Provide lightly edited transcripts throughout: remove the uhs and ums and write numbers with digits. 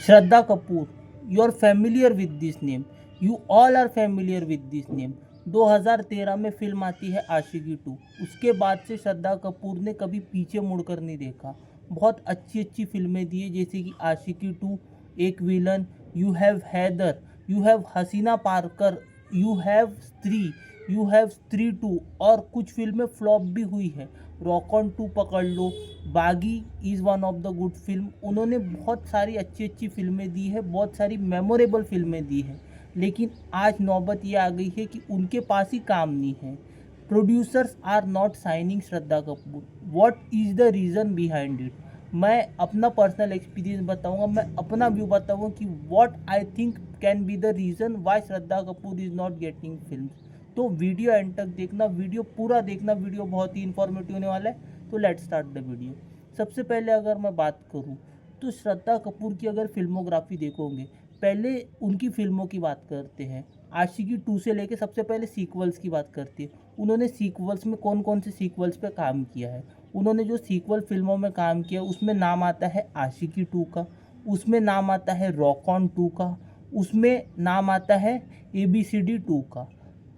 Shraddha Kapoor, you are familiar with this name, you all are familiar with this name. 2013 में film आती है आशिकी 2। उसके बाद से श्रद्धा कपूर ने कभी पीछे मुड़कर नहीं देखा। बहुत अच्छी अच्छी फिल्में दी है, जैसे कि Aashiqui 2, Ek villain, you have Haider, you have Haseena Parkar, you have Stree, you have Stree 2, और कुछ फिल्में फ्लॉप भी हुई है। रॉक ऑन 2 पकड़ लो, बागी is one of the good film. उन्होंने बहुत सारी अच्छी अच्छी फिल्में दी है, बहुत सारी मेमोरेबल फिल्में दी है, लेकिन आज नौबत ये आ गई है कि उनके पास ही काम नहीं है। Producers are not signing Shraddha Kapoor. What is the reason behind it? मैं अपना पर्सनल एक्सपीरियंस बताऊंगा, मैं अपना व्यू बताऊंगा कि what I think can be the reason why Shraddha Kapoor is not getting film. तो वीडियो एंड तक देखना, वीडियो पूरा देखना, वीडियो बहुत ही इन्फॉर्मेटिव होने वाला है। तो लेट्स स्टार्ट द वीडियो। सबसे पहले अगर मैं बात करूं तो श्रद्धा कपूर की अगर फिल्मोग्राफी देखोगे, पहले उनकी फिल्मों की बात करते हैं। आशिकी 2 से लेके सबसे पहले सीक्वल्स की बात करती है। उन्होंने सीक्वल्स में कौन कौन से सीक्वल्स पे काम किया है? उन्होंने जो सीक्वल फिल्मों में काम किया उसमें नाम आता है आशिकी 2 का, उसमें नाम आता है रॉक ऑन 2 का, उसमें नाम आता है ABCD 2 का।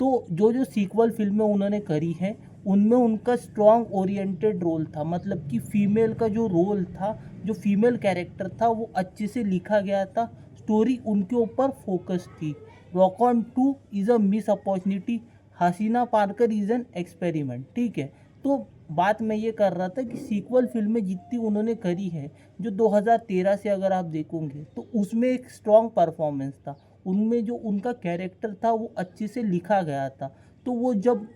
तो जो जो सीक्वल फिल्में उन्होंने करी हैं उनमें उनका स्ट्रॉन्ग ओरिएंटेड रोल था, मतलब कि फीमेल का जो रोल था, जो फीमेल कैरेक्टर था, वो अच्छे से लिखा गया था, स्टोरी उनके ऊपर फोकस थी। Rock on 2 is a miss opportunity, Haseena Parkar is an experiment. ठीक है, तो बात मैं ये कर रहा था कि सीक्वल फिल्में जितनी उन्होंने करी है, जो 2013 से अगर आप देखोगे तो उसमें एक स्ट्रॉन्ग परफॉर्मेंस था, उनमें जो उनका कैरेक्टर था वो अच्छे से लिखा गया था। तो वो जब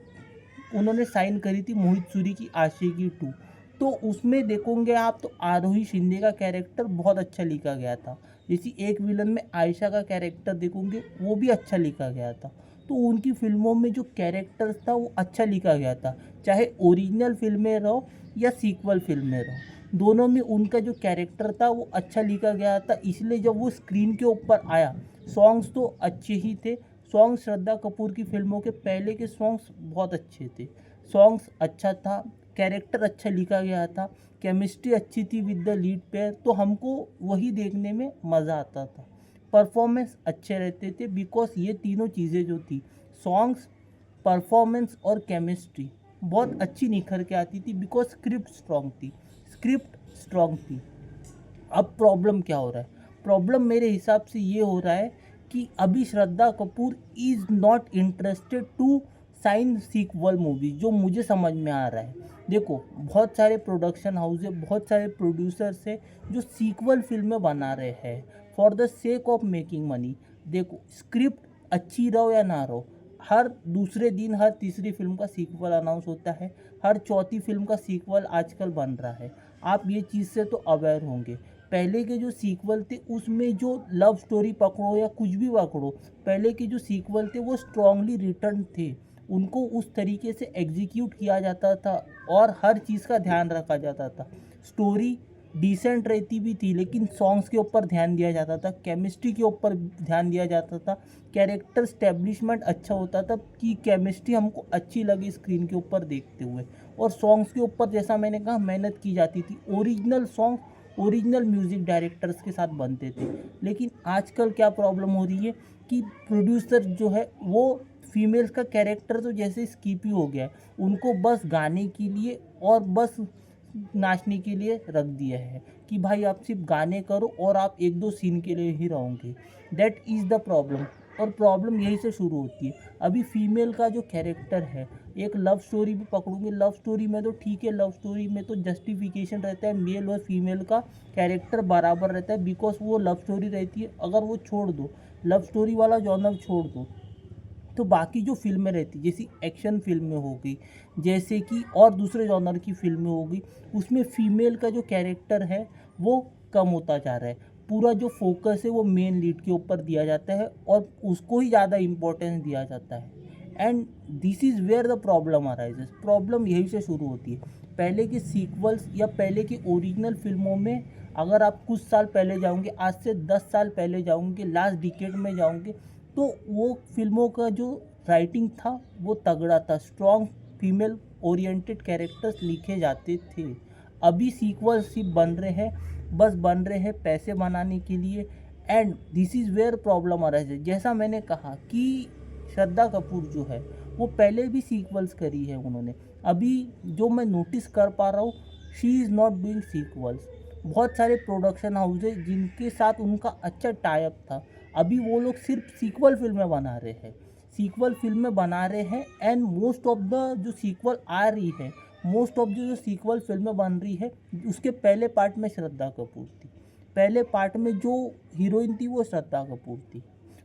उन्होंने साइन करी थी मोहित सूरी की आशिकी 2, तो उसमें देखोगे आप तो आरोही शिंदे का कैरेक्टर बहुत अच्छा लिखा गया था। जैसी एक विलन में आयशा का कैरेक्टर देखोगे वो भी अच्छा लिखा गया था। तो उनकी फिल्मों में जो कैरेक्टर था वो अच्छा लिखा गया था, चाहे ओरिजिनल फिल्में रहो या सीक्वल फिल्में रहो, दोनों में उनका जो कैरेक्टर था वो अच्छा लिखा गया था। इसलिए जब वो स्क्रीन के ऊपर आया, सॉन्ग्स तो अच्छे ही थे। सॉन्ग्स श्रद्धा कपूर की फिल्मों के पहले के सॉन्ग्स बहुत अच्छे थे, सॉन्ग्स अच्छा था, कैरेक्टर अच्छा लिखा गया था, केमिस्ट्री अच्छी थी विद द लीड पेयर, तो हमको वही देखने में मज़ा आता था। परफॉर्मेंस अच्छे रहते थे, बिकॉज ये तीनों चीज़ें जो थी, सॉन्ग्स, परफॉर्मेंस और केमिस्ट्री, बहुत अच्छी निखर के आती थी, बिकॉज स्क्रिप्ट स्ट्रॉन्ग थी, स्क्रिप्ट स्ट्रॉन्ग थी। अब प्रॉब्लम क्या हो रहा है? प्रॉब्लम मेरे हिसाब से ये हो रहा है कि अभी Shraddha Kapoor is not interested to sign sequel movie, जो मुझे समझ में आ रहा है। देखो, बहुत सारे प्रोडक्शन हाउस है, बहुत सारे प्रोड्यूसर्स है जो सीक्वल फिल्में बना रहे हैं for the sake of making money. देखो, स्क्रिप्ट अच्छी रहो या ना रहो, हर दूसरे दिन हर तीसरी फिल्म का सीक्वल अनाउंस होता है, हर चौथी फिल्म का सीक्वल आजकल बन रहा है। आप ये चीज़ से तो अवेयर होंगे। पहले के जो सीक्वल थे उसमें जो लव स्टोरी पकड़ो या कुछ भी पकड़ो, पहले के जो सीक्वल थे वो स्ट्रांगली रिटर्न थे, उनको उस तरीके से एग्जीक्यूट किया जाता था और हर चीज़ का ध्यान रखा जाता था। स्टोरी डिसेंट रहती भी थी, लेकिन सॉन्ग्स के ऊपर ध्यान दिया जाता था, केमिस्ट्री के ऊपर ध्यान दिया जाता था, कैरेक्टर स्टैब्लिशमेंट अच्छा होता था कि केमिस्ट्री हमको अच्छी लगी स्क्रीन के ऊपर देखते हुए, और सॉन्ग्स के ऊपर जैसा मैंने कहा मेहनत की जाती थी, original song original music directors के साथ बनते थे। लेकिन आजकल क्या प्रॉब्लम हो रही है कि प्रोड्यूसर जो है वो फीमेल्स का कैरेक्टर तो जैसे स्किप ही हो गया है, उनको बस गाने के लिए और बस नाचने के लिए रख दिया है कि भाई आप सिर्फ गाने करो और आप एक दो सीन के लिए ही रहोगे। दैट इज़ द प्रॉब्लम, और प्रॉब्लम यहीं से शुरू होती है। अभी फीमेल का जो कैरेक्टर है, एक लव स्टोरी भी पकड़ोगे, लव स्टोरी में तो ठीक है, लव स्टोरी में तो जस्टिफिकेशन रहता है, मेल और फीमेल का कैरेक्टर बराबर रहता है, बिकॉज वो लव स्टोरी रहती है। अगर वो छोड़ दो, लव स्टोरी वाला जॉनर छोड़ दो, तो बाकी जो फिल्में रहती जैसी एक्शन फिल्में हो गई, जैसे कि और दूसरे जॉनर की फिल्में हो गई, उसमें फीमेल का जो कैरेक्टर है वो कम होता जा रहा है। पूरा जो फोकस है वो मेन लीड के ऊपर दिया जाता है और उसको ही ज़्यादा इम्पोर्टेंस दिया जाता है। And this is where the problem arises. Problem यहीं से शुरू होती है। पहले के सीक्वल्स या पहले की ओरिजिनल फिल्मों में अगर आप कुछ साल पहले जाओगे, आज से 10 साल पहले जाओगे, लास्ट डिकेड में जाओगे, तो वो फिल्मों का जो राइटिंग था वो तगड़ा था, स्ट्रॉन्ग फीमेल ओरिएंटेड कैरेक्टर्स लिखे जाते थे। अभी सीक्वल सिर्फ बन रहे हैं, बस बन रहे हैं पैसे बनाने के लिए, and this is where problem आ रहा है। जैसा मैंने कहा कि श्रद्धा कपूर जो है वो पहले भी सीक्वल्स करी है उन्होंने। अभी जो मैं नोटिस कर पा रहा हूँ, she is not doing sequels. बहुत सारे प्रोडक्शन हाउस है जिनके साथ उनका अच्छा टाइप था, अभी वो लोग सिर्फ सीक्वल फिल्में बना रहे हैं, सीक्वल फिल्में बना रहे हैं। एंड मोस्ट ऑफ द जो सीक्वल आ रही है, मोस्ट ऑफ जो सीक्वल फिल्में बन रही है, उसके पहले पार्ट में श्रद्धा कपूर थी। पहले पार्ट में जो हीरोइन थी वो श्रद्धा कपूर थी।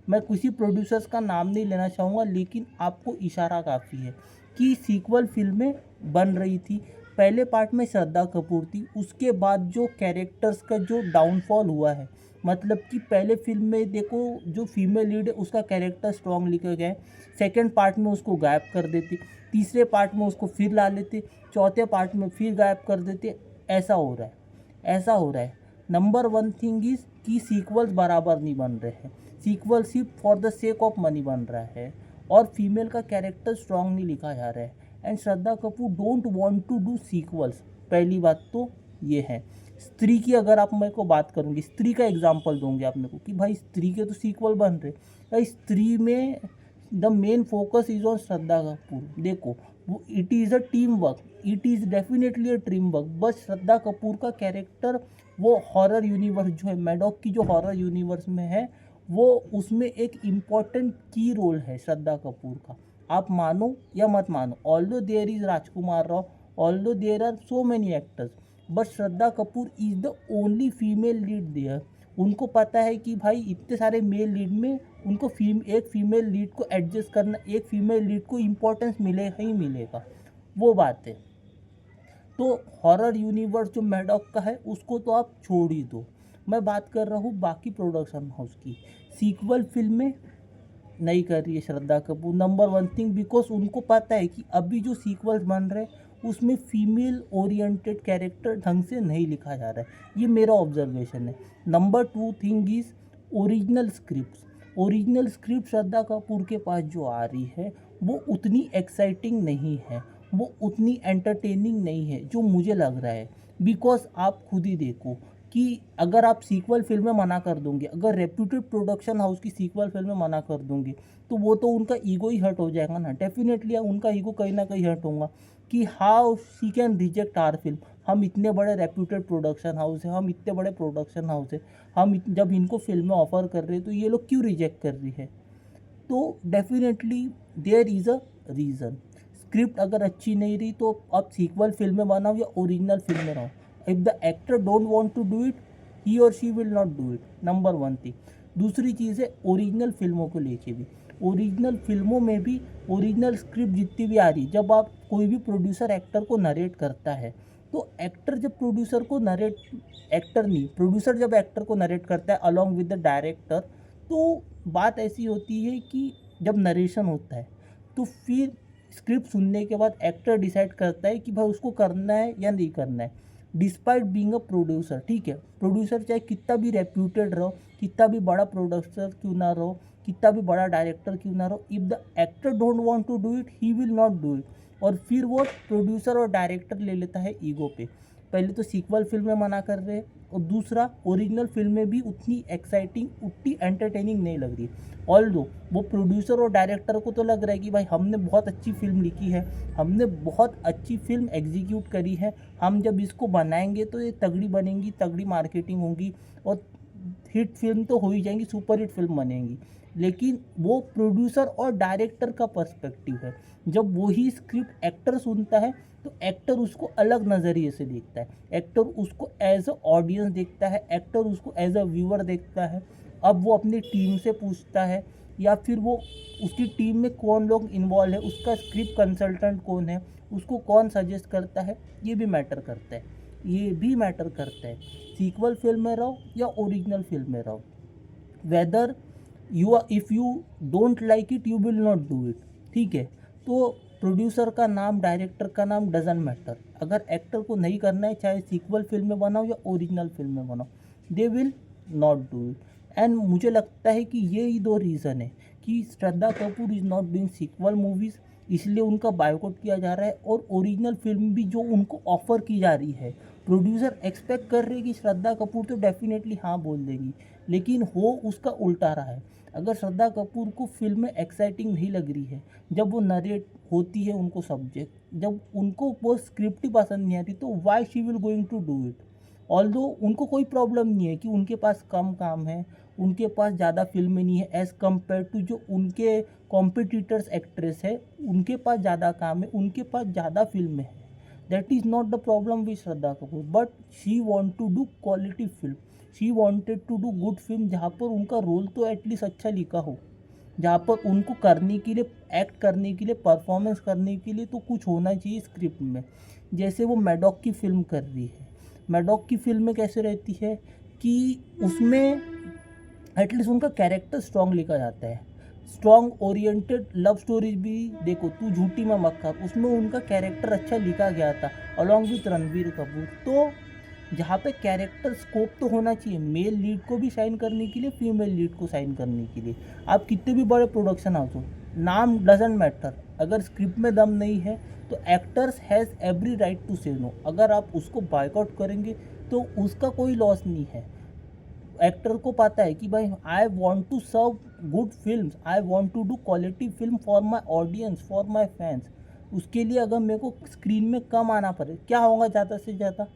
मैं किसी प्रोड्यूसर्स का नाम नहीं लेना चाहूँगा, लेकिन आपको इशारा काफ़ी है कि सीक्वल फिल्में बन रही थी। पहले पार्ट में श्रद्धा कपूर थी, उसके बाद जो कैरेक्टर्स का जो डाउनफॉल हुआ है, मतलब कि पहले फिल्म में देखो जो फीमेल लीड है उसका कैरेक्टर स्ट्रॉन्ग लिखा गया है, सेकेंड पार्ट में उसको गायब कर देते, तीसरे पार्ट में उसको फिर ला लेते, चौथे पार्ट में फिर गायब कर देते। ऐसा हो रहा है, ऐसा हो रहा है। नंबर वन थिंग इज़ कि सीक्वल्स बराबर नहीं बन रहे हैं, सीक्वल सिर्फ for the sake of money बन रहा है और फीमेल का कैरेक्टर स्ट्रॉन्ग नहीं लिखा जा रहा है। And Shraddha Kapoor don't want to do sequels. पहली बात तो ये है। स्त्री की अगर आप मेरे को बात करूँगी, स्त्री का एग्जांपल दूंगे आप मेरे को कि भाई स्त्री के तो सीक्वल बन रहे, भाई स्त्री में the main focus is on Shraddha Kapoor. देखो वो it is a team work, it is definitely a team work, बस श्रद्धा कपूर का कैरेक्टर वो हॉरर यूनिवर्स जो है, मैडॉक की जो हॉरर यूनिवर्स में है, वो उसमें एक इम्पॉर्टेंट की रोल है श्रद्धा कपूर का। आप मानो या मत मानो, although there is Rajkummar Rao, although there are so many actors, but Shraddha Kapoor is the only female lead there. उनको पता है कि भाई इतने सारे मेल लीड में उनको एक फीमेल लीड को एडजस्ट करना, एक फीमेल लीड को इम्पोर्टेंस मिलेगा ही मिलेगा, वो बात है। तो हॉरर यूनिवर्स जो मैडॉक का है उसको तो आप छोड़ ही दो, मैं बात कर रहा हूँ बाकी प्रोडक्शन हाउस की। सीक्वल फिल्में नहीं कर रही है Shraddha Kapoor, number one thing because उनको पता है कि अभी जो सीक्वल्स बन रहे हैं उसमें फीमेल ओरिएंटेड कैरेक्टर ढंग से नहीं लिखा जा रहा है, ये मेरा ऑब्जर्वेशन है। Number two thing is original script. Original script Shraddha Kapoor के पास जो आ रही है वो उतनी एक्साइटिंग नहीं है, वो उतनी एंटरटेनिंग नहीं है जो मुझे लग रहा है। बिकॉज आप खुद ही देखो कि अगर आप सीक्वल फिल्में मना कर दोगे, अगर रेप्यूटेड प्रोडक्शन हाउस की सीक्वल फिल्में मना कर दोगे, तो वो तो उनका ईगो ही हर्ट हो जाएगा ना, डेफिनेटली उनका ईगो कहीं ना कहीं हर्ट होगा कि how she can reject our film. हम इतने बड़े रेप्यूटेड प्रोडक्शन हाउस है, हम इतने बड़े प्रोडक्शन हाउस है, जब इनको फिल्में ऑफर कर रहे हैं तो ये लोग क्यों रिजेक्ट कर रही है। तो definitely there is a reason. Script अगर अच्छी नहीं रही तो आप सीक्वल फिल्में बनाओ या ओरिजिनल फिल्में बनाओ, if the actor don't want to do it, he और she will not do it, number one thing. दूसरी चीज़ है ओरिजिनल फिल्मों को लेके भी, ओरिजिनल फिल्मों में भी ओरिजिनल स्क्रिप्ट जितनी भी आ रही, जब आप कोई भी प्रोड्यूसर एक्टर को नरेट करता है तो एक्टर जब प्रोड्यूसर को नरेट, एक्टर नहीं प्रोड्यूसर जब एक्टर को नरेट करता है अलॉन्ग विद द डायरेक्टर, तो बात ऐसी होती है कि जब नरेशन होता है तो फिर स्क्रिप्ट सुनने के बाद एक्टर डिसाइड करता है कि भाई उसको करना है या नहीं करना है, डिस्पाइट बीइंग अ प्रोड्यूसर। ठीक है, प्रोड्यूसर चाहे कितना भी रेप्यूटेड रहो, कितना भी बड़ा प्रोड्यूसर क्यों ना रहो, कितना भी बड़ा डायरेक्टर क्यों ना रहो, if the actor don't want to do it he will not do it. और फिर वो प्रोड्यूसर और डायरेक्टर ले लेता है ईगो पे। पहले तो सीक्वल फिल्में मना कर रहे हैं और दूसरा ओरिजिनल फिल्में भी उतनी एक्साइटिंग, उतनी एंटरटेनिंग नहीं लग रही। ऑल्दो वो प्रोड्यूसर और डायरेक्टर को तो लग रहा है कि भाई हमने बहुत अच्छी फिल्म लिखी है, हमने बहुत अच्छी फिल्म एग्जीक्यूट करी है, हम जब इसको बनाएंगे तो ये तगड़ी बनेंगी, तगड़ी मार्केटिंग होगी और हिट फिल्म तो हो ही जाएंगी, सुपर हिट फिल्म बनेंगी। लेकिन वो प्रोड्यूसर और डायरेक्टर का पर्सपेक्टिव है। जब वही स्क्रिप्ट एक्टर सुनता है तो एक्टर उसको अलग नज़रिए से देखता है, एक्टर उसको एज अ ऑडियंस देखता है, एक्टर उसको एज अ व्यूअर देखता है। अब वो अपनी टीम से पूछता है या फिर वो उसकी टीम में कौन लोग इन्वॉल्व है, उसका स्क्रिप्ट कंसल्टेंट कौन है, उसको कौन सजेस्ट करता है, ये भी मैटर करता है, ये भी मैटर करता है। सीक्वल फिल्म में रहो या ओरिजिनल फिल्म में रहो, whether you if you don't like it you will not do it. ठीक है, तो प्रोड्यूसर का नाम, डायरेक्टर का नाम डजंट मैटर, अगर एक्टर को नहीं करना है चाहे सीक्वल फिल्म में बनाओ या ओरिजिनल फिल्म में बनाओ, they will not do it. And मुझे लगता है कि ये ही दो रीज़न है कि Shraddha Kapoor is not doing sequel movies, इसलिए उनका बायकॉट किया जा रहा है, और ओरिजिनल फिल्म भी जो उनको ऑफ़र की जा रही है प्रोड्यूसर एक्सपेक्ट कर रहे कि श्रद्धा कपूर तो डेफिनेटली हाँ बोल देगी, लेकिन हो उसका उल्टा रहा है। अगर श्रद्धा कपूर को फिल्म में एक्साइटिंग नहीं लग रही है, जब वो नरेट होती है उनको सब्जेक्ट, जब उनको वो स्क्रिप्ट ही पसंद नहीं आती, तो why she will going to do it. Although उनको कोई प्रॉब्लम नहीं है कि उनके पास कम काम है, उनके पास ज़्यादा फिल्में नहीं है एज़ कम्पेयर टू जो उनके कॉम्पिटिटर्स एक्ट्रेस है, उनके पास ज़्यादा काम है, उनके पास ज़्यादा फिल्में हैं। That is not the problem with Shraddha Kapoor, but she want to do quality film, she wanted to do good film जहाँ पर उनका रोल तो एटलीस्ट अच्छा लिखा हो, जहाँ पर उनको करने के लिए, एक्ट करने के लिए, परफॉर्मेंस करने के लिए तो कुछ होना चाहिए स्क्रिप्ट में। जैसे वो मैडॉक की फिल्म कर रही है, मैडॉक की फिल्म में कैसे रहती है कि उसमें एटलीस्ट उनका कैरेक्टर स्ट्रॉन्ग लिखा जाता है। स्ट्रॉन्ग ओरिएंटेड लव स्टोरीज भी देखो, तू झूठी मैं मक्का, उसमें उनका कैरेक्टर अच्छा लिखा गया था अलॉन्ग विथ रणवीर कपूर। तो जहाँ पे कैरेक्टर स्कोप तो होना चाहिए मेल लीड को भी साइन करने के लिए, फीमेल लीड को साइन करने के लिए। आप कितने भी बड़े प्रोडक्शन हाउस हो, नाम डजेंट मैटर, अगर स्क्रिप्ट में दम नहीं है तो actors has every right to say no. अगर आप उसको बायकआउट करेंगे तो उसका कोई लॉस नहीं है। एक्टर को पता है कि भाई I want to serve good film, I want to do quality film for my audience, for my fans. उसके लिए अगर मेरे को स्क्रीन में कम आना पड़े, क्या होगा ज़्यादा से ज़्यादा,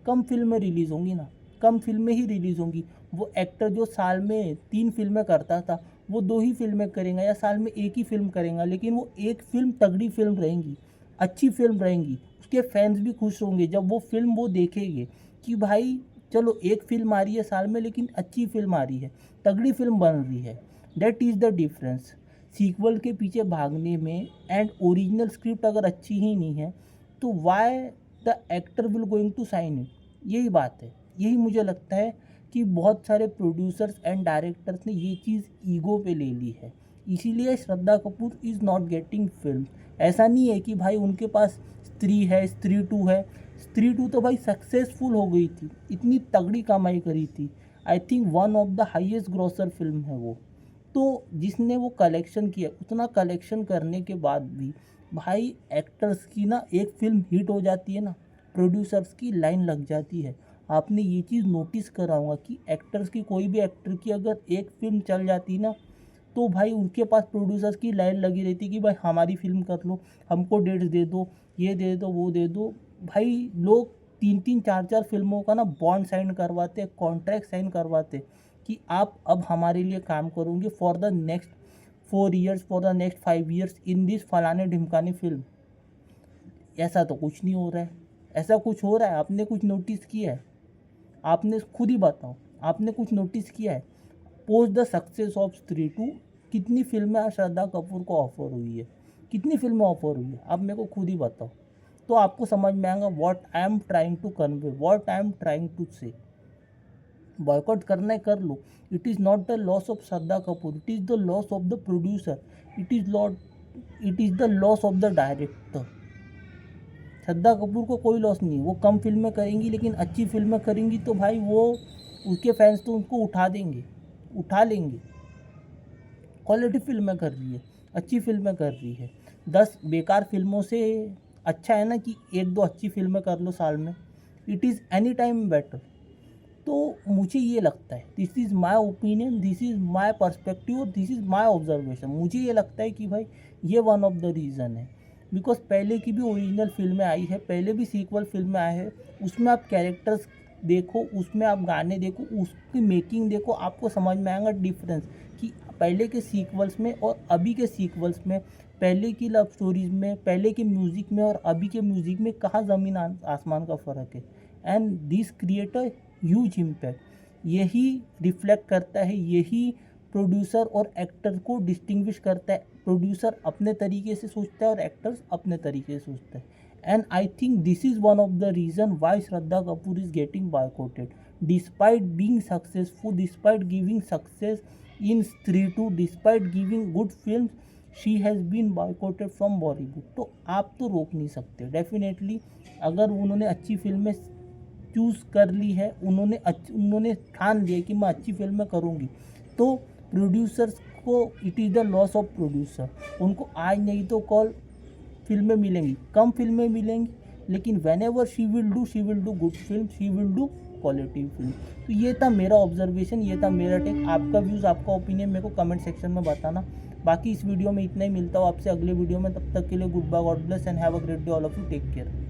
कम फिल्में रिलीज़ होंगी ना, कम फिल्में ही रिलीज़ होंगी। वो एक्टर जो साल में 3 फिल्में करता था, वो 2 ही फिल्में करेगा, या साल में 1 ही फिल्म करेगा, लेकिन वो एक फिल्म तगड़ी फिल्म रहेंगी, अच्छी फिल्म रहेंगी। उसके फैंस भी खुश होंगे जब वो फिल्म वो देखेंगे कि भाई चलो एक फिल्म आ रही है साल में, लेकिन अच्छी फिल्म आ रही है, तगड़ी फिल्म बन रही है। That is the difference sequel के पीछे भागने में। एंड ओरिजिनल स्क्रिप्ट अगर अच्छी ही नहीं है तो why the actor will going to sign it. यही बात है, यही मुझे लगता है कि बहुत सारे प्रोड्यूसर्स एंड डायरेक्टर्स ने ये चीज़ ईगो पे ले ली है, इसीलिए Shraddha Kapoor is not getting film. ऐसा नहीं है कि भाई उनके पास स्त्री है, स्त्री 2 है, स्त्री 2 तो भाई सक्सेसफुल हो गई थी, इतनी तगड़ी कमाई करी थी, I think one of the highest grocer film है वो। तो जिसने वो कलेक्शन किया, उतना कलेक्शन करने के बाद भी भाई एक्टर्स की ना एक फिल्म हिट हो जाती है ना, प्रोड्यूसर्स की लाइन लग जाती है। आपने ये चीज़ नोटिस करा होगा कि एक्टर्स की, कोई भी एक्टर की अगर एक फिल्म चल जाती ना, तो भाई उनके पास प्रोड्यूसर्स की लाइन लगी रहती कि भाई हमारी फिल्म कर लो, हमको डेट्स दे दो, ये दे दो, वो दे दो। भाई लोग 3-3 4-4 फिल्मों का ना बॉन्ड साइन करवाते, कॉन्ट्रैक्ट साइन करवाते कि आप अब हमारे लिए काम करोगे for the next 4 years, for the next 5 years in this फलाने ढिमकाने फिल्म। ऐसा तो कुछ नहीं हो रहा है। ऐसा कुछ हो रहा है, आपने कुछ नोटिस किया है? आपने खुद ही बताओ, आपने कुछ नोटिस किया है? पोस्ट द सक्सेस ऑफ स्त्री 2 कितनी फिल्में श्रद्धा कपूर को ऑफर हुई है, कितनी फिल्में ऑफर हुई है, आप मेरे को खुद ही बताओ, तो आपको समझ में आएगा what I am trying to convey, what I am trying to say. Boycott करना है कर लो, it is not the loss of Shraddha Kapoor, it is the loss of the producer, it is the loss of the director. Shraddha Kapoor को कोई loss नहीं है, वो कम फिल्में करेंगी लेकिन अच्छी फिल्में करेंगी, तो भाई वो उसके फैंस तो उनको उठा देंगे, उठा लेंगे। क्वालिटी फिल्में कर रही है, अच्छी फिल्में कर रही है, 10 बेकार फिल्मों से अच्छा है ना कि 1-2 अच्छी फिल्में कर लो साल में। It is any time better. तो मुझे ये लगता है, this is my opinion, this is my perspective और दिस इज़ माय ऑब्जर्वेशन। मुझे ये लगता है कि भाई ये वन ऑफ द रीज़न है, बिकॉज पहले की भी ओरिजिनल फिल्में आई है, पहले भी सीक्वल फिल्में आए हैं, उसमें आप कैरेक्टर्स देखो, उसमें आप गाने देखो, उसकी मेकिंग देखो, आपको समझ में आएगा डिफरेंस कि पहले के सीक्वल्स में और अभी के सीक्वल्स में, पहले की लव स्टोरीज़ में, पहले के म्यूज़िक में और अभी के म्यूज़िक में कहाँ ज़मीन आसमान का फ़र्क है। And this create a huge impact. यही रिफ्लेक्ट करता है, यही प्रोड्यूसर और एक्टर को डिस्टिंग्विश करता है। प्रोड्यूसर अपने तरीके से सोचता है और एक्टर्स अपने तरीके से सोचता है। And I think this is one of the reason why Shraddha Kapoor is getting boycotted despite being successful, despite giving success in Stree 2, despite giving good film, she has been boycotted from Bollywood. तो आप तो रोक नहीं सकते। डेफिनेटली अगर उन्होंने अच्छी फिल्में चूज़ कर ली है, उन्होंने ठान लिया कि मैं अच्छी फिल्में करूँगी, तो प्रोड्यूसर्स को it is the loss of producer. उनको आज नहीं तो कल फिल्में मिलेंगी, कम फिल्में मिलेंगी लेकिन when ever she will do good film, she will do quality film. तो ये था मेरा ऑब्जर्वेशन, ये था मेरा टेक। आपका व्यूज़, आपका ओपिनियन मेरे को कमेंट सेक्शन में बताना। बाकी इस वीडियो में इतना ही, मिलता हूँ आपसे अगले वीडियो में। तब तक के लिए goodbye, God bless and have a great day all of you, take care.